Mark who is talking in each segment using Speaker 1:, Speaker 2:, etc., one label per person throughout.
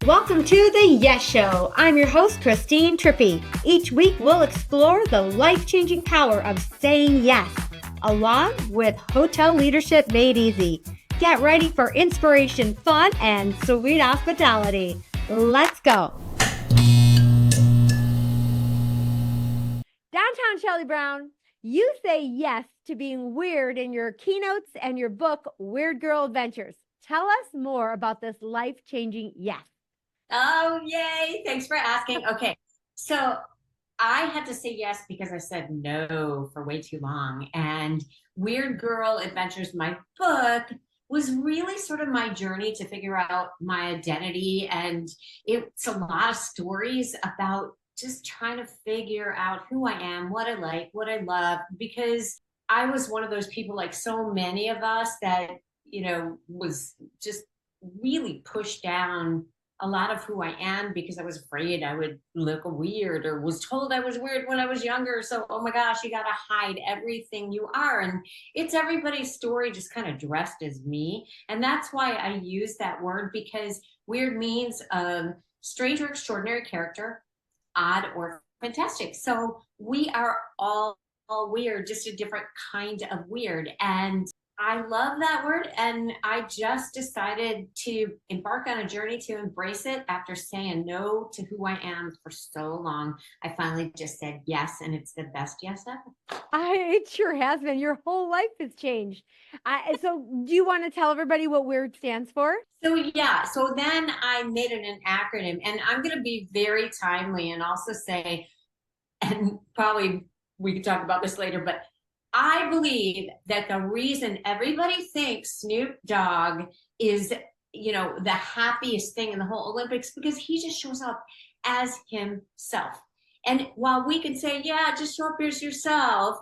Speaker 1: Welcome to the Yes Show. I'm your host, Christine Trippy. Each week, we'll explore the life-changing power of saying yes, along with hotel leadership made easy. Get ready for inspiration, fun, and sweet hospitality. Let's go. Downtown Shelley Brown, you say yes to being weird in your keynotes and your book, W.E.I.R.D Girl Adventures. Tell us more about this life-changing yes.
Speaker 2: Oh, yay. Thanks for asking. Okay. So I had to say yes because I said no for way too long. And W.E.I.R.D Girl Adventures, my book, was really sort of my journey to figure out my identity. And it's a lot of stories about just trying to figure out who I am, what I like, what I love, because I was one of those people, like so many of us, that, was just really pushed down a lot of who I am because I was afraid I would look weird, or was told I was weird when I was younger. So, oh my gosh, you got to hide everything you are. And it's everybody's story just kind of dressed as me. And that's why I use that word, because weird means strange or extraordinary character, odd or fantastic. So we are all weird, just a different kind of weird. And I love that word. And I just decided to embark on a journey to embrace it after saying no to who I am for so long. I finally just said yes, and it's the best yes ever.
Speaker 1: It sure has been. Your whole life has changed. So do you want to tell everybody what WEIRD stands for?
Speaker 2: So then I made it an acronym, and I'm going to be very timely and also say, and probably we could talk about this later, but I believe that the reason everybody thinks Snoop Dogg is, the happiest thing in the whole Olympics, because he just shows up as himself. And while we can say, yeah, just show up as yourself,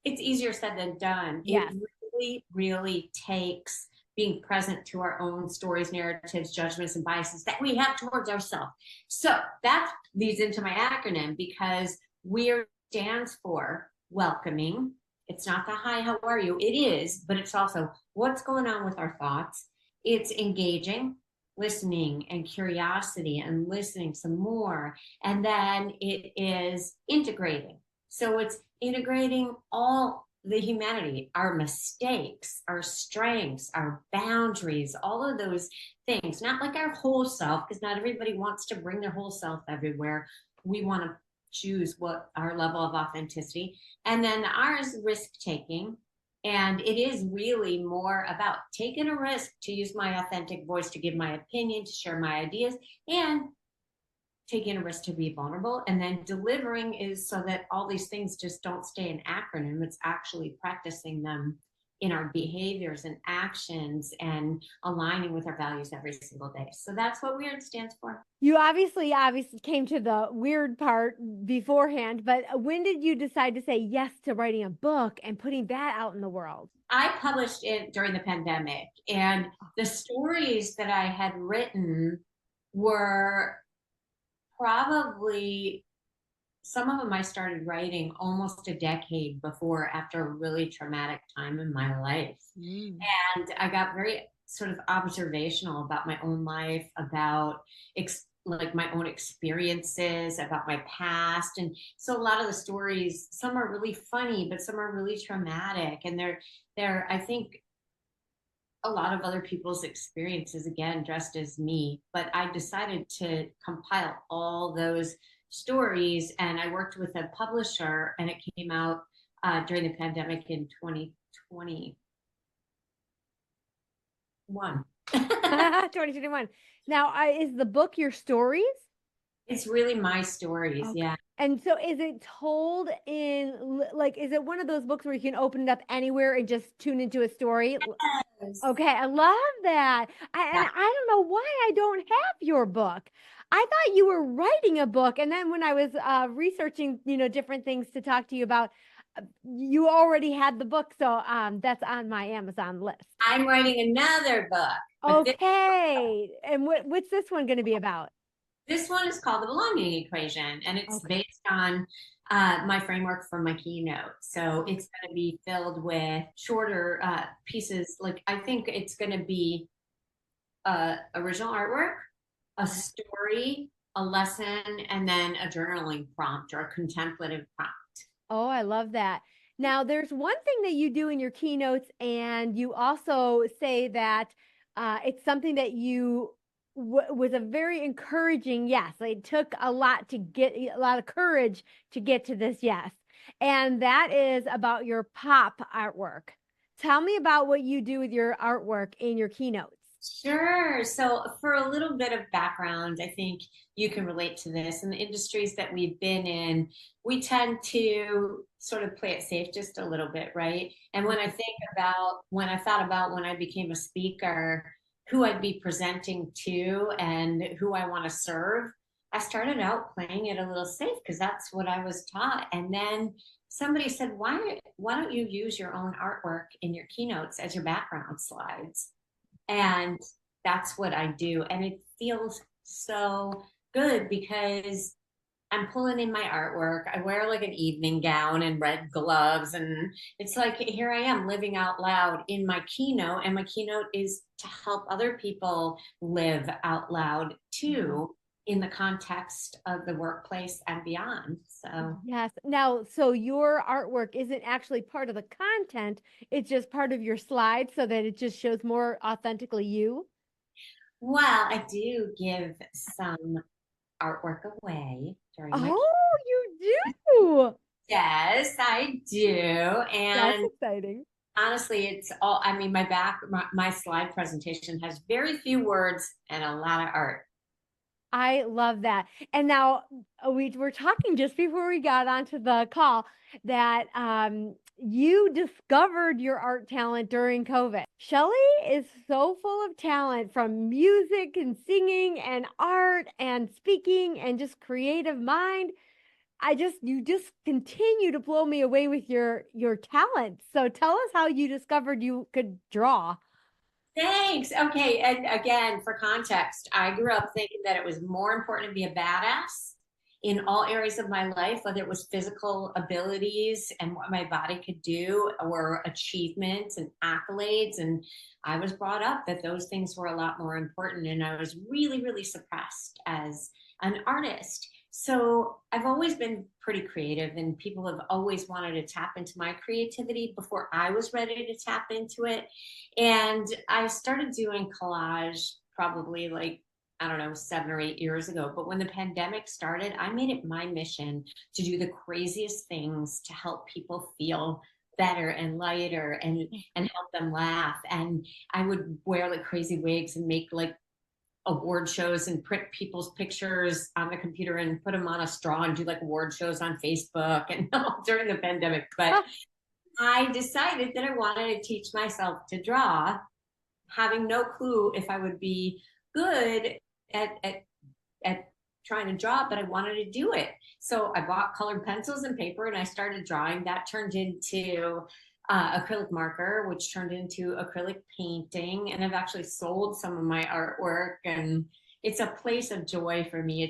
Speaker 2: it's easier said than done.
Speaker 1: Yes.
Speaker 2: It really, really takes being present to our own stories, narratives, judgments, and biases that we have towards ourselves. So that leads into my acronym, because WEIRD stands for welcoming. It's not the hi, how are you? It is, but it's also what's going on with our thoughts. It's engaging, listening, and curiosity, and listening some more. And then it is integrating. So it's integrating all the humanity, our mistakes, our strengths, our boundaries, all of those things. Not like our whole self, because not everybody wants to bring their whole self everywhere. We want to choose what our level of authenticity. And then ours, risk taking. And it is really more about taking a risk to use my authentic voice, to give my opinion, to share my ideas, and taking a risk to be vulnerable. And then delivering is so that all these things just don't stay an acronym. It's actually practicing them in our behaviors and actions, and aligning with our values every single day. So that's what WEIRD stands for.
Speaker 1: You obviously came to the weird part beforehand, but when did you decide to say yes to writing a book and putting that out in the world?
Speaker 2: I published it during the pandemic, and the stories that I had written were probably, some of them I started writing almost a decade before, after a really traumatic time in my life. And I got very sort of observational about my own life, about like my own experiences, about my past. And so a lot of the stories, some are really funny, but some are really traumatic. And they're I think a lot of other people's experiences, again, dressed as me. But I decided to compile all those stories, and I worked with a publisher, and it came out during the pandemic in 2021.
Speaker 1: 2021. Now, is the book your stories?
Speaker 2: It's really my stories.
Speaker 1: Okay.
Speaker 2: Yeah.
Speaker 1: And so is it told in, like, is it one of those books where you can open it up anywhere and just tune into a story?
Speaker 2: Yes.
Speaker 1: Okay, I love that. And
Speaker 2: Yeah.
Speaker 1: I don't know why I don't have your book. I thought you were writing a book. And then when I was researching, different things to talk to you about, you already had the book. So that's on my Amazon list.
Speaker 2: I'm writing another book.
Speaker 1: Okay. And what's this one going to be about?
Speaker 2: This one is called The Belonging Equation, and it's based on my framework from my keynote. So it's going to be filled with shorter pieces. Like, I think it's going to be original artwork, a story, a lesson, and then a journaling prompt or a contemplative prompt.
Speaker 1: Oh, I love that. Now, there's one thing that you do in your keynotes, and you also say that it's something that you was a very encouraging yes. It took a lot to get a lot of courage to get to this yes. And that is about your pop artwork. Tell me about what you do with your artwork in your keynotes.
Speaker 2: Sure. So, for a little bit of background, I think you can relate to this. In the industries that we've been in, we tend to sort of play it safe just a little bit, right? And when I think about when I thought about when I became a speaker, who I'd be presenting to and who I want to serve, I started out playing it a little safe because that's what I was taught. And then somebody said, why don't you use your own artwork in your keynotes as your background slides? And that's what I do. And it feels so good because I'm pulling in my artwork. I wear like an evening gown and red gloves. And it's like, here I am living out loud in my keynote. And my keynote is to help other people live out loud too, in the context of the workplace and beyond. So,
Speaker 1: Yes. Now, so your artwork isn't actually part of the content, it's just part of your slide so that it just shows more authentically you.
Speaker 2: well, I do give some artwork away during my.
Speaker 1: Oh, you do.
Speaker 2: Yes, I do.
Speaker 1: That's
Speaker 2: And
Speaker 1: exciting.
Speaker 2: honestly, it's all, I mean, my slide presentation has very few words and a lot of art.
Speaker 1: I love that. And now we were talking just before we got onto the call that you discovered your art talent during COVID. Shelley is so full of talent from music and singing and art and speaking and just creative mind. You just continue to blow me away with your talents. So tell us how you discovered you could draw.
Speaker 2: Thanks. Okay. And again, for context, I grew up thinking that it was more important to be a badass in all areas of my life, whether it was physical abilities and what my body could do, or achievements and accolades. And I was brought up that those things were a lot more important. And I was really, really suppressed as an artist. So I've always been pretty creative, and people have always wanted to tap into my creativity before I was ready to tap into it. And I started doing collage probably like, I don't know, 7 or 8 years ago. But when the pandemic started, I made it my mission to do the craziest things to help people feel better and lighter and help them laugh. And I would wear like crazy wigs and make like award shows and print people's pictures on the computer and put them on a straw and do like award shows on Facebook and during the pandemic. But I decided that I wanted to teach myself to draw, having no clue if I would be good at, at, at trying to draw, but I wanted to do it. So I bought colored pencils and paper and I started drawing. That turned into acrylic marker, which turned into acrylic painting. And I've actually sold some of my artwork, and it's a place of joy for me.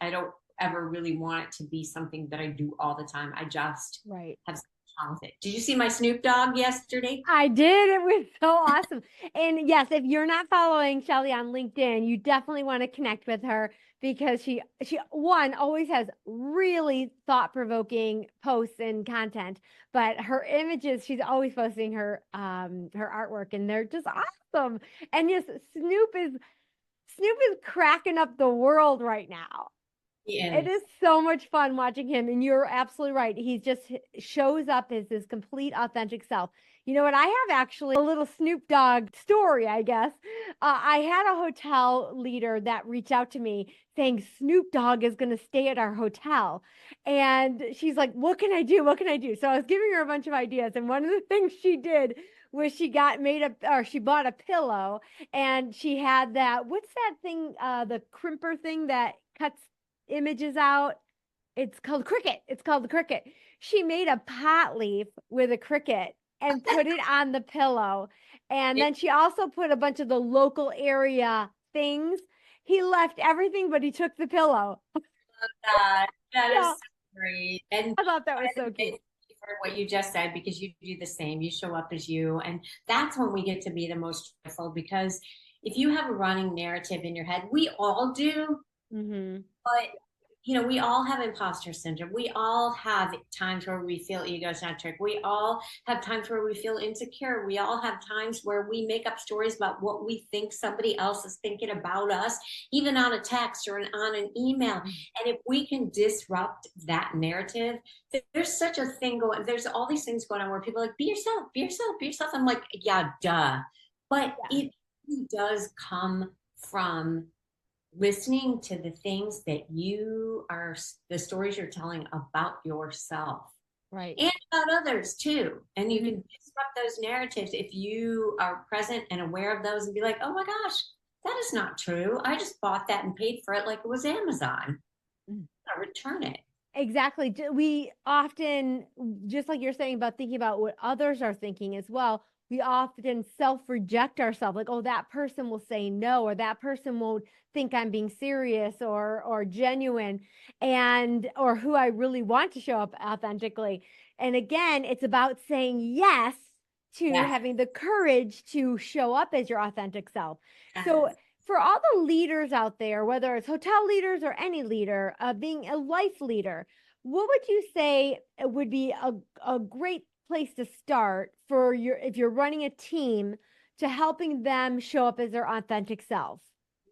Speaker 2: I don't ever really want it to be something that I do all the time. I just
Speaker 1: Right.
Speaker 2: have fun with it. Did you see my Snoop Dogg yesterday?
Speaker 1: I did. It was so awesome. And yes, if you're not following Shelley on LinkedIn, you definitely want to connect with her because she one always has really thought-provoking posts and content, but her images, she's always posting her artwork and they're just awesome. And yes, Snoop is cracking up the world right now.
Speaker 2: He
Speaker 1: It
Speaker 2: is.
Speaker 1: is so much fun watching him, and you're absolutely right. He just shows up as his complete authentic self. You know what? I have actually a little Snoop Dogg story, I guess. I had a hotel leader that reached out to me saying Snoop Dogg is going to stay at our hotel. And she's like, what can I do? What can I do? So I was giving her a bunch of ideas. And one of the things she did was she bought a pillow and she had what's that thing, the crimper thing that cuts images out. It's called Cricket. It's called the Cricket. She made a pot leaf with a cricket and put it on the pillow. And then she also put a bunch of the local area things. He left everything, but he took the pillow.
Speaker 2: That is
Speaker 1: Yeah,
Speaker 2: so great. And
Speaker 1: I thought that
Speaker 2: by
Speaker 1: was
Speaker 2: the
Speaker 1: so
Speaker 2: way,
Speaker 1: cute.
Speaker 2: for what you just said, because you do the same. You show up as you, and that's when we get to be the most joyful because if you have a running narrative in your head, we all do,
Speaker 1: Mm-hmm.
Speaker 2: but we all have imposter syndrome. We all have times where we feel egocentric. We all have times where we feel insecure. We all have times where we make up stories about what we think somebody else is thinking about us, even on a text or on an email. And if we can disrupt that narrative, there's such a thing going, there's all these things going on where people are like, be yourself, be yourself, be yourself. I'm like, yeah, duh. But it really does come from listening to the things that you are, the stories you're telling about yourself
Speaker 1: Right.
Speaker 2: and about others too. And you
Speaker 1: Mm-hmm.
Speaker 2: can disrupt those narratives if you are present and aware of those and be like, oh my gosh, that is not true. I just bought that and paid for it like it was Amazon. I return it.
Speaker 1: Exactly. We often, just like you're saying about thinking about what others are thinking as well, we often self reject ourselves. Like, oh, that person will say no, or that person won't think I'm being serious or genuine, and or who I really want to show up authentically. And again, it's about saying yes to
Speaker 2: Yes.
Speaker 1: having the courage to show up as your authentic self. So
Speaker 2: Yes.
Speaker 1: for all the leaders out there, whether it's hotel leaders or any leader, being a life leader, what would you say would be a great place to start for your, if you're running a team, to helping them show up as their authentic self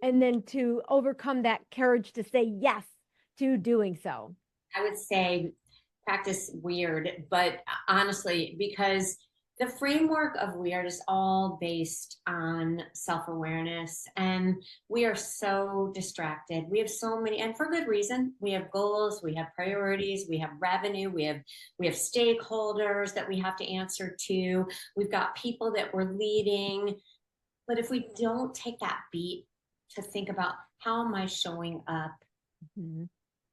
Speaker 1: and then to overcome that courage to say yes to doing so?
Speaker 2: I would say practice weird, but honestly, because the framework of weird is all based on self-awareness, and we are so distracted. We have so many, and for good reason. We have goals, we have priorities, we have revenue, we have stakeholders that we have to answer to. We've got people that we're leading. But if we don't take that beat to think about, how am I showing up?
Speaker 1: Mhm.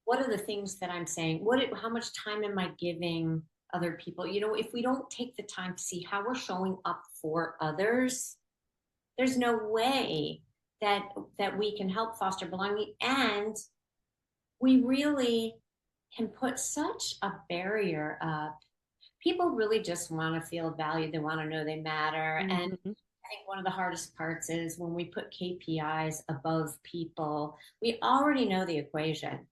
Speaker 2: What are the things that I'm saying? How much time am I giving other people? If we don't take the time to see how we're showing up for others, there's no way that we can help foster belonging. And we really can put such a barrier up. People really just want to feel valued. They want to know they matter. And
Speaker 1: Mhm.
Speaker 2: I think one of the hardest parts is when we put KPIs above people, we already know the equation.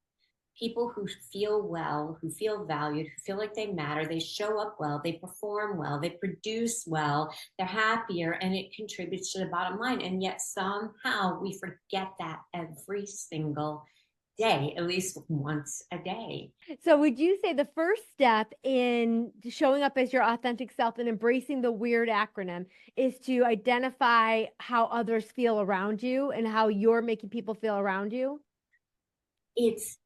Speaker 2: People who feel well, who feel valued, who feel like they matter, they show up well, they perform well, they produce well, they're happier, and it contributes to the bottom line. And yet somehow we forget that every single day, at least once a day.
Speaker 1: So, would you say the first step in showing up as your authentic self and embracing the WE.I.R.D acronym is to identify how others feel around you and how you're making people feel around you?
Speaker 2: It's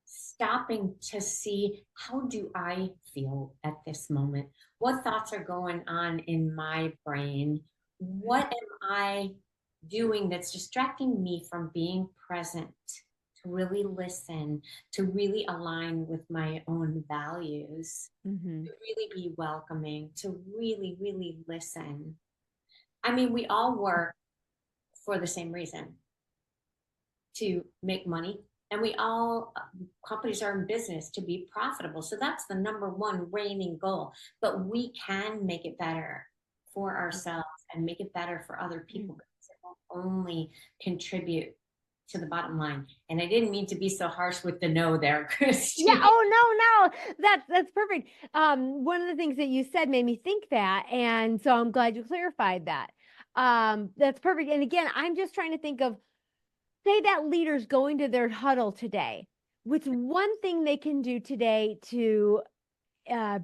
Speaker 2: stopping to see, how do I feel at this moment? What thoughts are going on in my brain? What am I doing that's distracting me from being present, to really listen, to really align with my own values,
Speaker 1: Mm-hmm.
Speaker 2: to really be welcoming, to really, really listen? I mean, we all work for the same reason, to make money. And we all, companies are in business to be profitable. So that's the number one reigning goal. But we can make it better for ourselves and make it better for other people, because it will only contribute to the bottom line. And I didn't mean to be so harsh with the no there,
Speaker 1: Yeah.
Speaker 2: Christy.
Speaker 1: Oh, no. That's perfect. One of the things that you said made me think that, and so I'm glad you clarified that. That's perfect. And again, I'm just trying to think of, say that leader's going to their huddle today. What's one thing they can do today to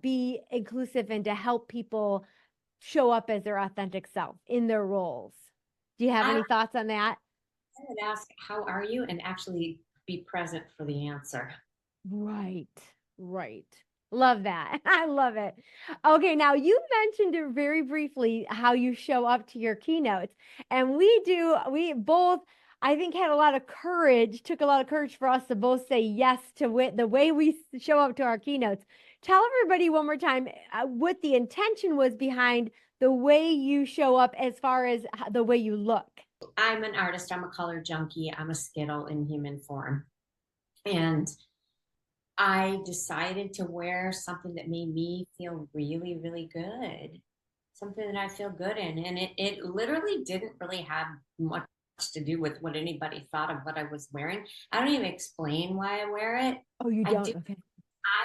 Speaker 1: be inclusive and to help people show up as their authentic self in their roles? Do you have
Speaker 2: I
Speaker 1: any thoughts on that?
Speaker 2: would ask, how are you? And actually be present for the answer.
Speaker 1: Right, right. Love that. I love it. Okay, now you mentioned it very briefly how you show up to your keynotes. And we both, I think, had a lot of courage, took a lot of courage for us to both say yes to the way we show up to our keynotes. Tell everybody one more time what the intention was behind the way you show up as far as the way you look.
Speaker 2: I'm an artist, I'm a color junkie, I'm a Skittle in human form. And I decided to wear something that made me feel really, really good. something that I feel good in. And it literally didn't really have much to do with what anybody thought of what I was wearing. I don't even explain why I wear it.
Speaker 1: Oh, you
Speaker 2: I do.
Speaker 1: don't? Okay.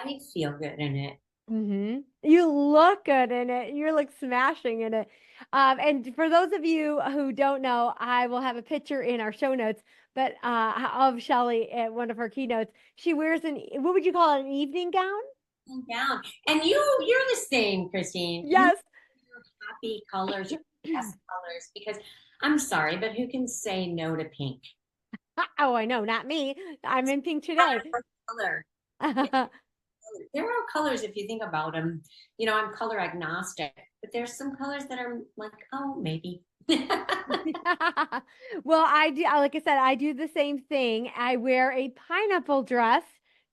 Speaker 2: I feel good in it.
Speaker 1: You look good in it. You're like smashing in it. And for those of you who don't know, I will have a picture in our show notes, but of Shelley at one of her keynotes. She wears what would you call it, an evening gown?
Speaker 2: Down. And you're the same, Christine. You
Speaker 1: Yes.
Speaker 2: your happy colors, your best colors, because I'm sorry, but who can say no to pink?
Speaker 1: Oh, I know, not me. I'm in pink today.
Speaker 2: Color. Yeah, there are colors if you think about them. You know, I'm color agnostic, but there's some colors that are like, oh, maybe.
Speaker 1: Well, I do, like I said, I do the same thing. I wear a pineapple dress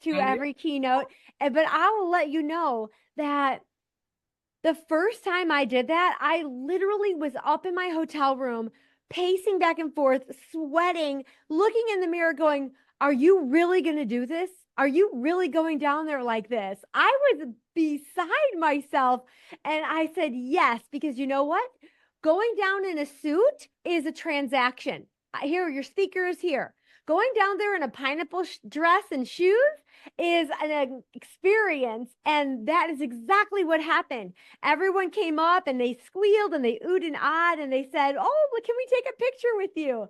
Speaker 1: to
Speaker 2: I do.
Speaker 1: every keynote, but I will let you know that the first time I did that, I literally was up in my hotel room, pacing back and forth, sweating, looking in the mirror, going, are you really going to do this? Are you really going down there like this? I was beside myself. And I said, yes, because you know what? Going down in a suit is a transaction. Here, your speaker is here. Going down there in a pineapple dress and shoes is an experience. And that is exactly what happened. Everyone came up and they squealed and they oohed and awed and they said, oh, well, can we take a picture with you?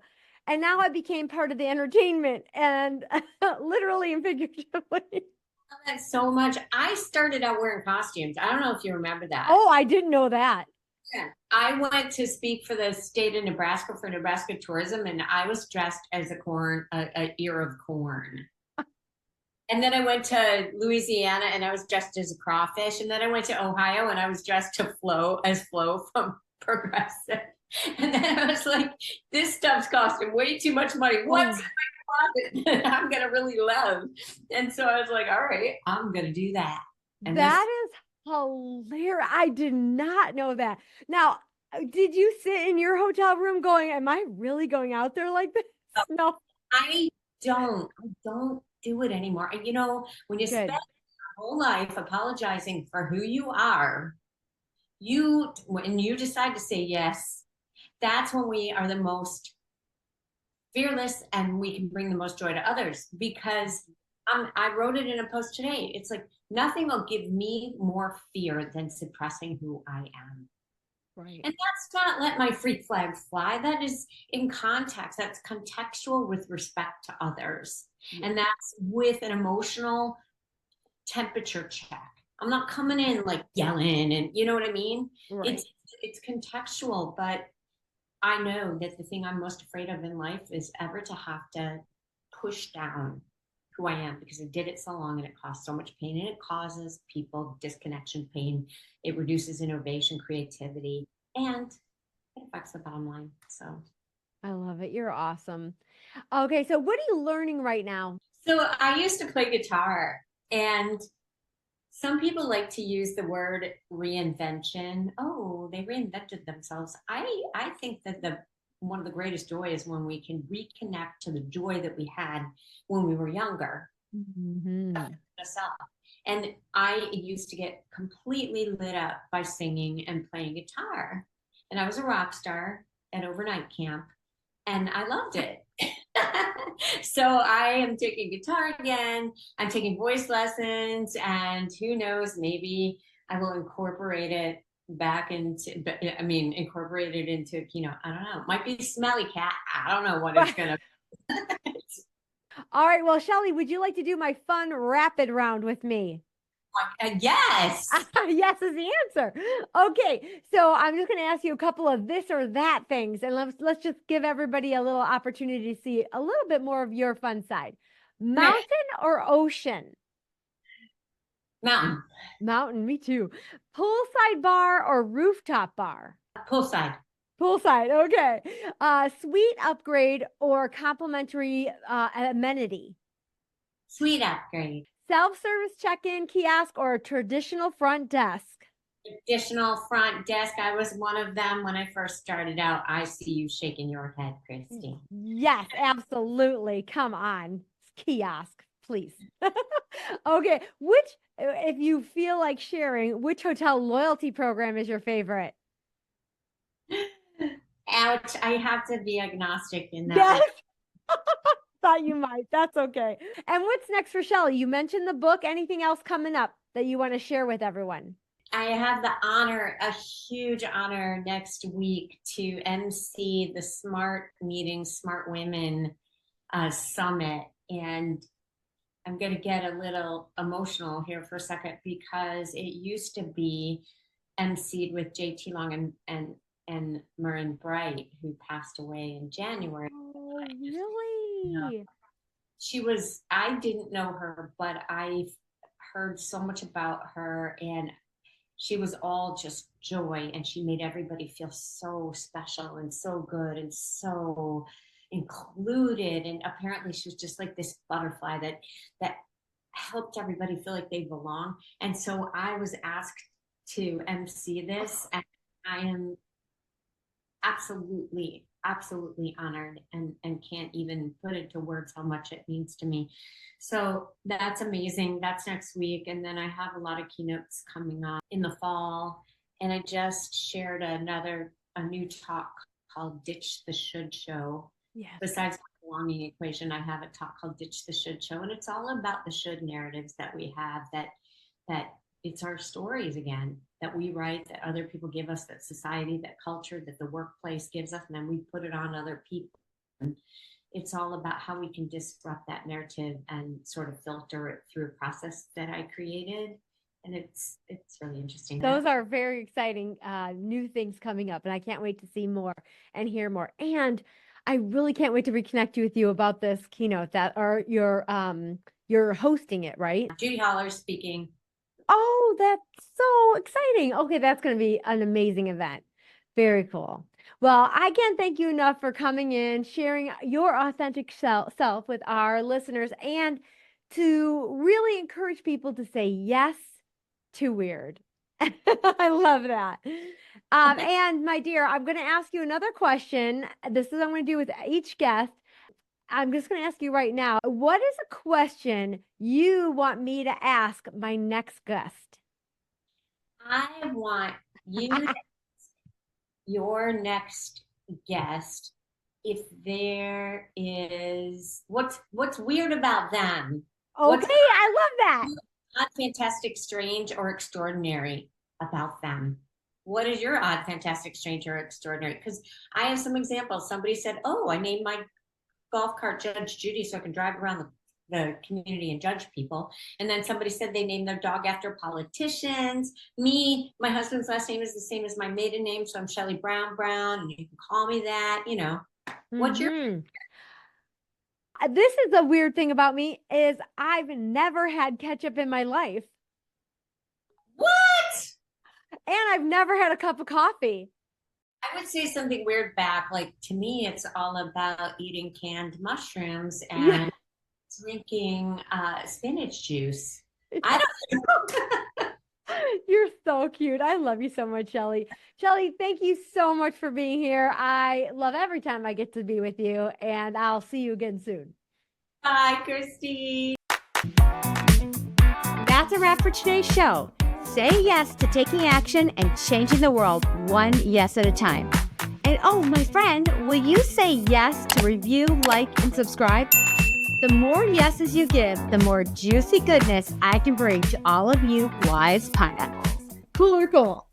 Speaker 1: And now I became part of the entertainment and literally and figuratively.
Speaker 2: Love that so much. I started out wearing costumes. I don't know if you remember that.
Speaker 1: Oh, I didn't know that.
Speaker 2: Yeah. I went to speak for the state of Nebraska for Nebraska tourism, and I was dressed as a ear of corn. And then I went to Louisiana and I was dressed as a crawfish. And then I went to Ohio and I was dressed to Flo from Progressive. And then I was like, this stuff's costing way too much money. What's in my closet that I'm gonna really love? And so I was like, all right, I'm gonna do that. And this
Speaker 1: That is hilarious. I did not know that. Now, did you sit in your hotel room going, am I really going out there like this? No.
Speaker 2: I I don't do it anymore. And you know, when you spend
Speaker 1: Good.
Speaker 2: your whole life apologizing for who you are, you when you decide to say yes, that's when we are the most fearless and we can bring the most joy to others because I wrote it in a post today. It's like nothing will give me more fear than suppressing who I am.
Speaker 1: Right.
Speaker 2: And that's not let my freak flag fly. That is in context. That's contextual with respect to others.
Speaker 1: Yeah.
Speaker 2: And that's with an emotional temperature check. I'm not coming in like yelling and you know what I mean?
Speaker 1: Right.
Speaker 2: It's contextual, but I know that the thing I'm most afraid of in life is ever to have to push down who I am because I did it so long and it caused so much pain and it causes people disconnection pain. It reduces innovation, creativity, and it affects the bottom line. So,
Speaker 1: I love it. You're awesome. Okay, so what are you learning right now?
Speaker 2: so I used to play guitar and some people like to use the word reinvention. Oh, they reinvented themselves. I think that the one of the greatest joy is when we can reconnect to the joy that we had when we were younger.
Speaker 1: Mhm.
Speaker 2: And I used to get completely lit up by singing and playing guitar. And I was a rock star at overnight camp, and I loved it. So I am taking guitar again. I'm taking voice lessons, and who knows, maybe I will incorporate it back into, I mean, incorporate it into, I don't know, might be smelly cat. I don't know what it's gonna
Speaker 1: All right, well, Shelley, would you like to do my fun rapid round with me?
Speaker 2: yes.
Speaker 1: Yes is the answer. Okay, so I'm just going to ask you a couple of this or that things, and let's just give everybody a little opportunity to see a little bit more of your fun side.
Speaker 2: Okay.
Speaker 1: Mountain or ocean?
Speaker 2: Mountain,
Speaker 1: Mountain, me too. Poolside bar or rooftop bar?
Speaker 2: poolside,
Speaker 1: Poolside, okay. Suite upgrade or complimentary amenity?
Speaker 2: sweet upgrade.
Speaker 1: Self-service check-in kiosk or a traditional front desk?
Speaker 2: Additional front desk. I was one of them when I first started out. I see you shaking your head, Christy.
Speaker 1: Yes, absolutely. Come on. Kiosk, please. Okay, if you feel like sharing, which hotel loyalty program is your favorite?
Speaker 2: Ouch, I have to be agnostic in that
Speaker 1: Yes.
Speaker 2: regard.
Speaker 1: Thought you might. That's okay. And what's next for Shelley? You mentioned the book. Anything else coming up that you want to share with everyone?
Speaker 2: I have the honor, a huge honor next week to MC the Smart Meeting, Smart Women Summit. And I'm going to get a little emotional here for a second because it used to be emceed with JT Long and Marin Bright, who passed away in January.
Speaker 1: Oh,
Speaker 2: You know,
Speaker 1: really?
Speaker 2: I didn't know her, but I've heard so much about her, and she was all just joy, and she made everybody feel so special and so good and so included. And apparently she was just like this butterfly that helped everybody feel like they belong. And so I was asked to MC this, and I am absolutely honored, and can't even put into words how much it means to me. So that's amazing. That's next week. And then I have a lot of keynotes coming up in the fall. And I just shared a new talk called Ditch the Should Show.
Speaker 1: Yes.
Speaker 2: Besides the belonging equation, I have a talk called Ditch the Should Show. And it's all about the should narratives that we have, that it's our stories again that we write, that other people give us, that society, that culture, that the workplace gives us, and then we put it on other people. And it's all about how we can disrupt that narrative and sort of filter it through a process that I created. And it's really interesting.
Speaker 1: Those are very exciting new things coming up, and I can't wait to see more and hear more. And I really can't wait to reconnect with you about this keynote that or you're hosting it, right?
Speaker 2: Judy Holler's speaking.
Speaker 1: Oh, that's so exciting. Okay, that's going to be an amazing event. Very cool. Well, I can't thank you enough for coming in, sharing your authentic self with our listeners, and to really encourage people to say yes to weird. I love that. And my dear, I'm going to ask you another question. This is what I'm going to do with each guest. I'm just going to ask you right now, what is a question you want me to ask my next guest?
Speaker 2: I want you, your next guest, if there is what's weird about them.
Speaker 1: Okay, I love that.
Speaker 2: Odd, fantastic, strange, or extraordinary about them. What is your odd, fantastic, strange, or extraordinary? Because I have some examples. Somebody said, "Oh, I named my golf cart Judge Judy so I can drive around the community and judge people." And then somebody said they named their dog after politicians. Me, my husband's last name is the same as my maiden name, so I'm Shelley Brown, and you can call me that. What's your
Speaker 1: This is the weird thing about me is I've never had ketchup in my life.
Speaker 2: What?
Speaker 1: And I've never had a cup of coffee.
Speaker 2: I would say something weird back. Like, to me, it's all about eating canned mushrooms and drinking spinach juice. I don't know.
Speaker 1: You're so cute. I love you so much, Shelley. Shelley, thank you so much for being here. I love every time I get to be with you, and I'll see you again soon.
Speaker 2: Bye, Christine.
Speaker 1: That's a wrap for today's show. Say yes to taking action and changing the world one yes at a time. And oh, my friend, will you say yes to review, like, and subscribe? The more yeses you give, the more juicy goodness I can bring to all of you wise pineapples. Cool or cool?